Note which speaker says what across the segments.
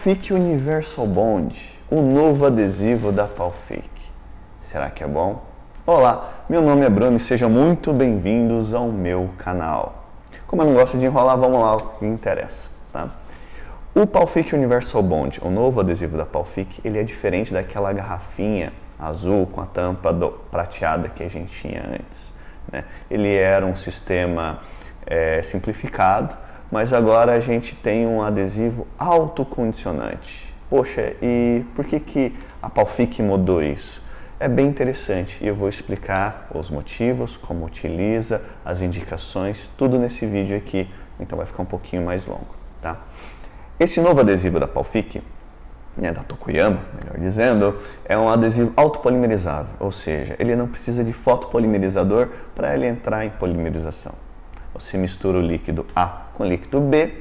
Speaker 1: Palfic Universal Bond, o novo adesivo da Palfic. Será que é bom? Olá, meu nome é Bruno e sejam muito bem-vindos ao meu canal. Como eu não gosto de enrolar, vamos lá, o que interessa, tá? O Palfic Universal Bond, o novo adesivo da Palfic, ele é diferente daquela garrafinha azul com a tampa prateada que a gente tinha antes, né? Ele era um sistema simplificado, mas agora a gente tem um adesivo autocondicionante. Poxa, e por que a Palfic mudou isso? É bem interessante e eu vou explicar os motivos, como utiliza, as indicações, tudo nesse vídeo aqui, então vai ficar um pouquinho mais longo, tá? Esse novo adesivo da Palfic, da Tokuyama, melhor dizendo, é um adesivo autopolimerizável, ou seja, ele não precisa de fotopolimerizador para ele entrar em polimerização. Você mistura o líquido A com o líquido B,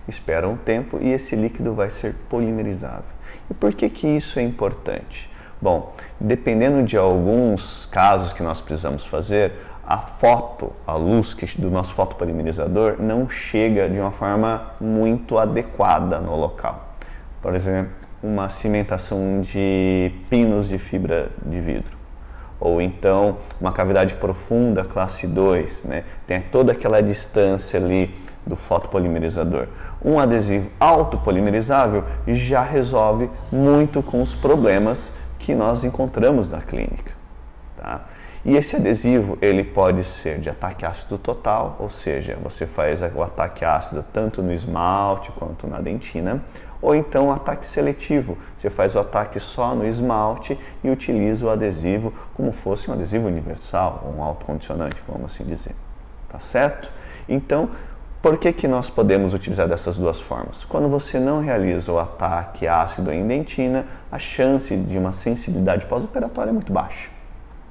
Speaker 1: espera um tempo e esse líquido vai ser polimerizado. E por que isso é importante? Bom, dependendo de alguns casos que nós precisamos fazer, a luz do nosso fotopolimerizador não chega de uma forma muito adequada no local. Por exemplo, uma cimentação de pinos de fibra de vidro. Ou então uma cavidade profunda, classe 2, né? Tem toda aquela distância ali do fotopolimerizador. Um adesivo autopolimerizável já resolve muito com os problemas que nós encontramos na clínica, tá? E esse adesivo, ele pode ser de ataque ácido total, ou seja, você faz o ataque ácido tanto no esmalte quanto na dentina, ou então ataque seletivo, você faz o ataque só no esmalte e utiliza o adesivo como fosse um adesivo universal, um autocondicionante, vamos assim dizer, tá certo? Então, por que nós podemos utilizar dessas duas formas? Quando você não realiza o ataque ácido em dentina, a chance de uma sensibilidade pós-operatória é muito baixa,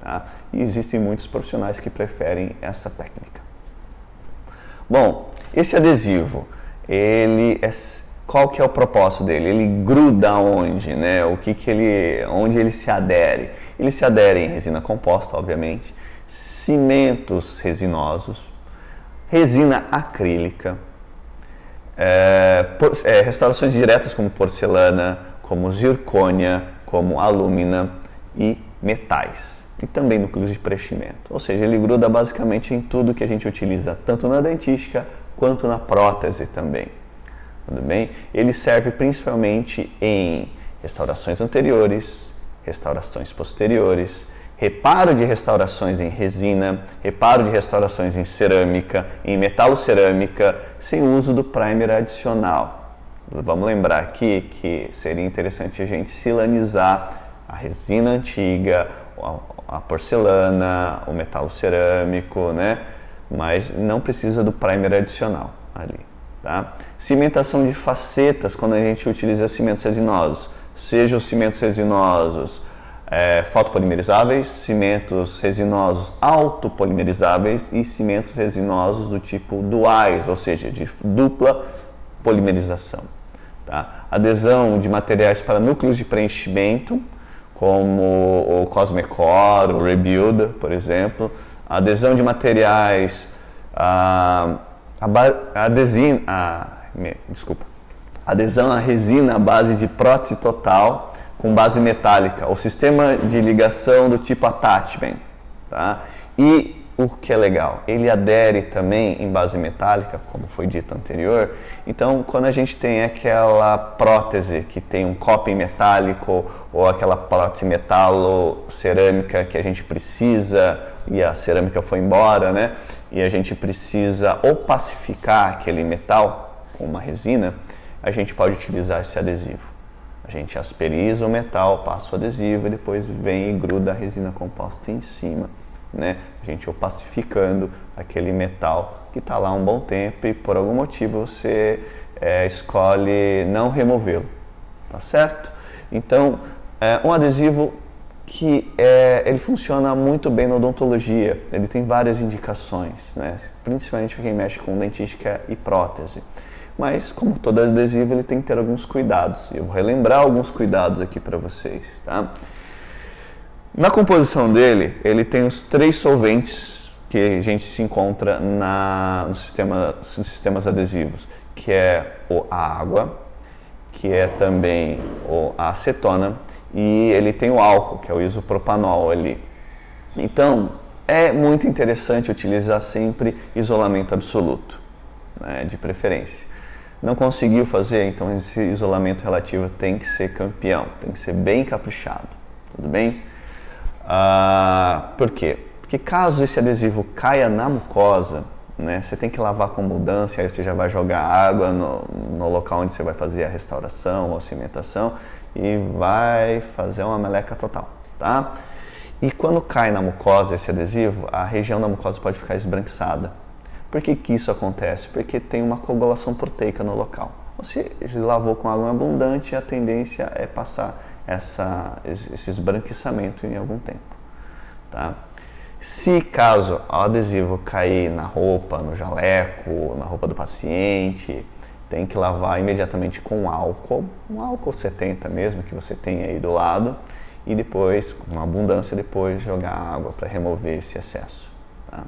Speaker 1: tá? E existem muitos profissionais que preferem essa técnica. Bom, esse adesivo, qual que é o propósito dele? Ele gruda onde, né? Onde ele se adere? Ele se adere em resina composta, obviamente, cimentos resinosos, resina acrílica, restaurações diretas como porcelana, como zircônia, como alúmina e metais. E também núcleos de preenchimento. Ou seja, ele gruda basicamente em tudo que a gente utiliza, tanto na dentística quanto na prótese também. Tudo bem? Ele serve principalmente em restaurações anteriores, restaurações posteriores, reparo de restaurações em resina, reparo de restaurações em cerâmica, em metalocerâmica, sem uso do primer adicional. Vamos lembrar aqui que seria interessante a gente silanizar a resina antiga, a porcelana, o metalocerâmico, né? Mas não precisa do primer adicional ali. Tá? Cimentação de facetas quando a gente utiliza cimentos resinosos, sejam cimentos resinosos fotopolimerizáveis, cimentos resinosos autopolimerizáveis e cimentos resinosos do tipo duais, ou seja, de dupla polimerização. Tá? Adesão de materiais para núcleos de preenchimento, como o Cosmecor, o Rebuilder, por exemplo. Adesão de materiais adesão à resina à base de prótese total com base metálica, o sistema de ligação do tipo attachment, tá? E o que é legal, ele adere também em base metálica, como foi dito anterior. Então, quando a gente tem aquela prótese que tem um coping metálico ou aquela prótese metalo-cerâmica que a gente precisa e a cerâmica foi embora, né? E a gente precisa opacificar aquele metal com uma resina, a gente pode utilizar esse adesivo. A gente asperiza o metal, passa o adesivo e depois vem e gruda a resina composta em cima, né? A gente opacificando aquele metal que está lá um bom tempo e por algum motivo você escolhe não removê-lo, tá certo? Então, um adesivo que ele funciona muito bem na odontologia, ele tem várias indicações, né? Principalmente para quem mexe com dentística e prótese. Mas, como todo adesivo, ele tem que ter alguns cuidados. Eu vou relembrar alguns cuidados aqui para vocês, tá? Na composição dele, ele tem os 3 solventes que a gente se encontra nos sistemas adesivos, que é a água, que é também a acetona, e ele tem o álcool, que é o isopropanol ali. Então, é muito interessante utilizar sempre isolamento absoluto, né, de preferência. Não conseguiu fazer, então esse isolamento relativo tem que ser campeão, tem que ser bem caprichado, tudo bem? Por quê? Porque caso esse adesivo caia na mucosa, né, você tem que lavar com abundância, aí você já vai jogar água no local onde você vai fazer a restauração ou a cimentação e vai fazer uma meleca total, tá? E quando cai na mucosa esse adesivo, a região da mucosa pode ficar esbranquiçada. Por que isso acontece? Porque tem uma coagulação proteica no local. Você lavou com água abundante, a tendência é passar esse esbranquiçamento em algum tempo, tá? Se caso o adesivo cair na roupa, no jaleco, na roupa do paciente, tem que lavar imediatamente com álcool, um álcool 70 mesmo, que você tem aí do lado, e depois, com abundância, depois jogar água para remover esse excesso, tá?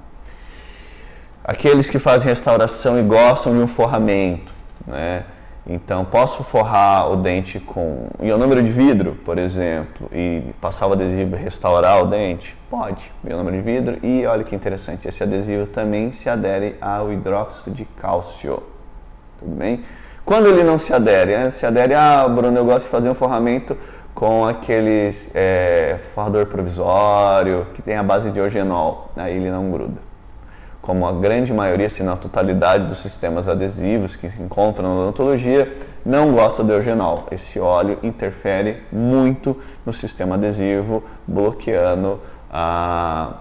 Speaker 1: Aqueles que fazem restauração e gostam de um forramento, né? Então, posso forrar o dente com ionômero de vidro, por exemplo, e passar o adesivo e restaurar o dente? Pode, ionômero de vidro. E olha que interessante, esse adesivo também se adere ao hidróxido de cálcio, tudo bem? Quando ele não se adere, Bruno, eu gosto de fazer um forramento com aqueles forrador provisório, que tem a base de eugenol, aí ele não gruda. Como a grande maioria, se não a totalidade dos sistemas adesivos que se encontram na odontologia, não gosta do eugenol. Esse óleo interfere muito no sistema adesivo, bloqueando a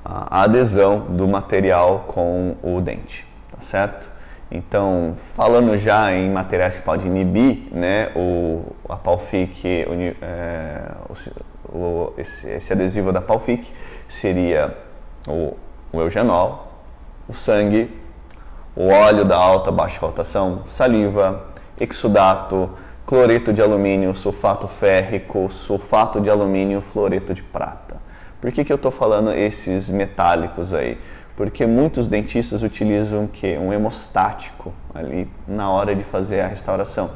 Speaker 1: adesão do material com o dente, tá certo? Então, falando já em materiais que podem inibir, né, a Palfic, esse adesivo da Palfic seria o eugenol, o sangue, o óleo da alta baixa rotação, saliva, exudato, cloreto de alumínio, sulfato férrico, sulfato de alumínio, fluoreto de prata. Por que eu estou falando esses metálicos aí? Porque muitos dentistas utilizam um hemostático ali na hora de fazer a restauração.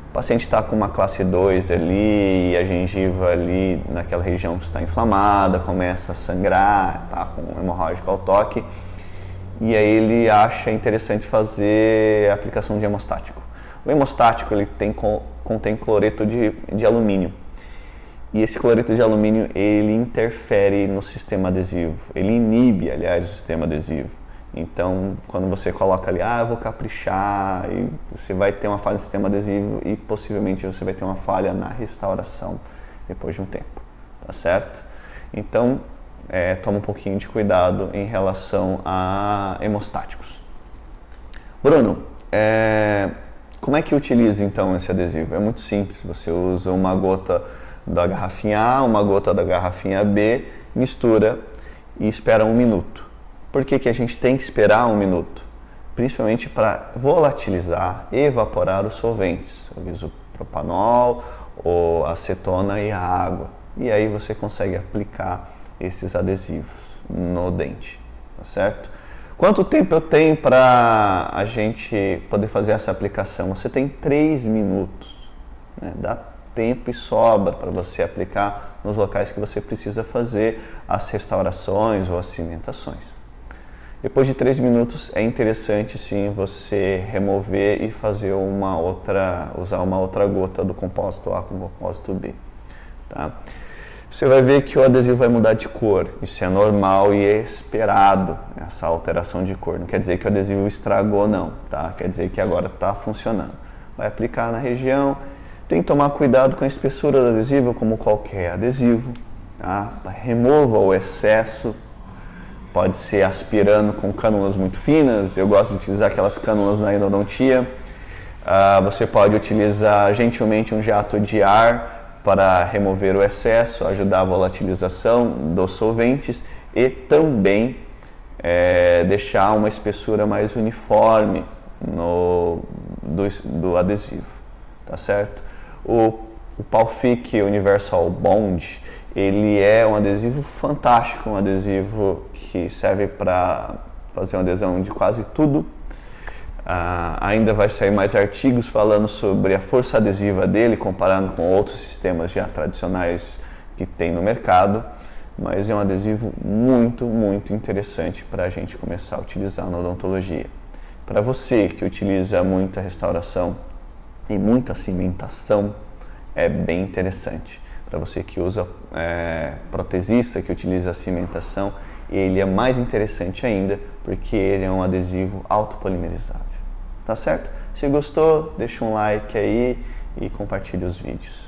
Speaker 1: O paciente está com uma classe 2 ali e a gengiva ali naquela região está inflamada, começa a sangrar, está com hemorrágico ao toque, e aí ele acha interessante fazer a aplicação de hemostático. O hemostático ele contém cloreto de alumínio, e esse cloreto de alumínio ele interfere no sistema adesivo, ele inibe, aliás, o sistema adesivo. Então, quando você coloca ali, eu vou caprichar, e você vai ter uma falha no sistema adesivo e possivelmente você vai ter uma falha na restauração depois de um tempo, tá certo? Então, toma um pouquinho de cuidado em relação a hemostáticos. Bruno, como é que utiliza então esse adesivo? É muito simples, você usa uma gota da garrafinha A, uma gota da garrafinha B, mistura e espera 1 minuto. Por que a gente tem que esperar 1 minuto? Principalmente para volatilizar e evaporar os solventes, o isopropanol, a acetona e a água. E aí você consegue aplicar esses adesivos no dente, tá certo? Quanto tempo eu tenho para a gente poder fazer essa aplicação? Você tem 3 minutos, né? Dá tempo e sobra para você aplicar nos locais que você precisa fazer as restaurações ou as cimentações. Depois de 3 minutos é interessante sim você remover e fazer usar uma outra gota do compósito A com o compósito B, tá? Você vai ver que o adesivo vai mudar de cor, isso é normal e é esperado, essa alteração de cor. Não quer dizer que o adesivo estragou não, tá? Quer dizer que agora está funcionando. Vai aplicar na região, tem que tomar cuidado com a espessura do adesivo, como qualquer adesivo, tá? Remova o excesso. Pode ser aspirando com cânulas muito finas, eu gosto de utilizar aquelas cânulas na endodontia. Você pode utilizar gentilmente um jato de ar para remover o excesso, ajudar a volatilização dos solventes e também deixar uma espessura mais uniforme do adesivo, tá certo? O Palfic Universal Bond, ele é um adesivo fantástico, um adesivo que serve para fazer uma adesão de quase tudo. Ainda vai sair mais artigos falando sobre a força adesiva dele, comparando com outros sistemas já tradicionais que tem no mercado, mas é um adesivo muito, muito interessante para a gente começar a utilizar na odontologia. Para você que utiliza muita restauração e muita cimentação, é bem interessante. Para você que usa protesista, que utiliza cimentação, ele é mais interessante ainda, porque ele é um adesivo autopolimerizável. Tá certo? Se gostou, deixa um like aí e compartilhe os vídeos.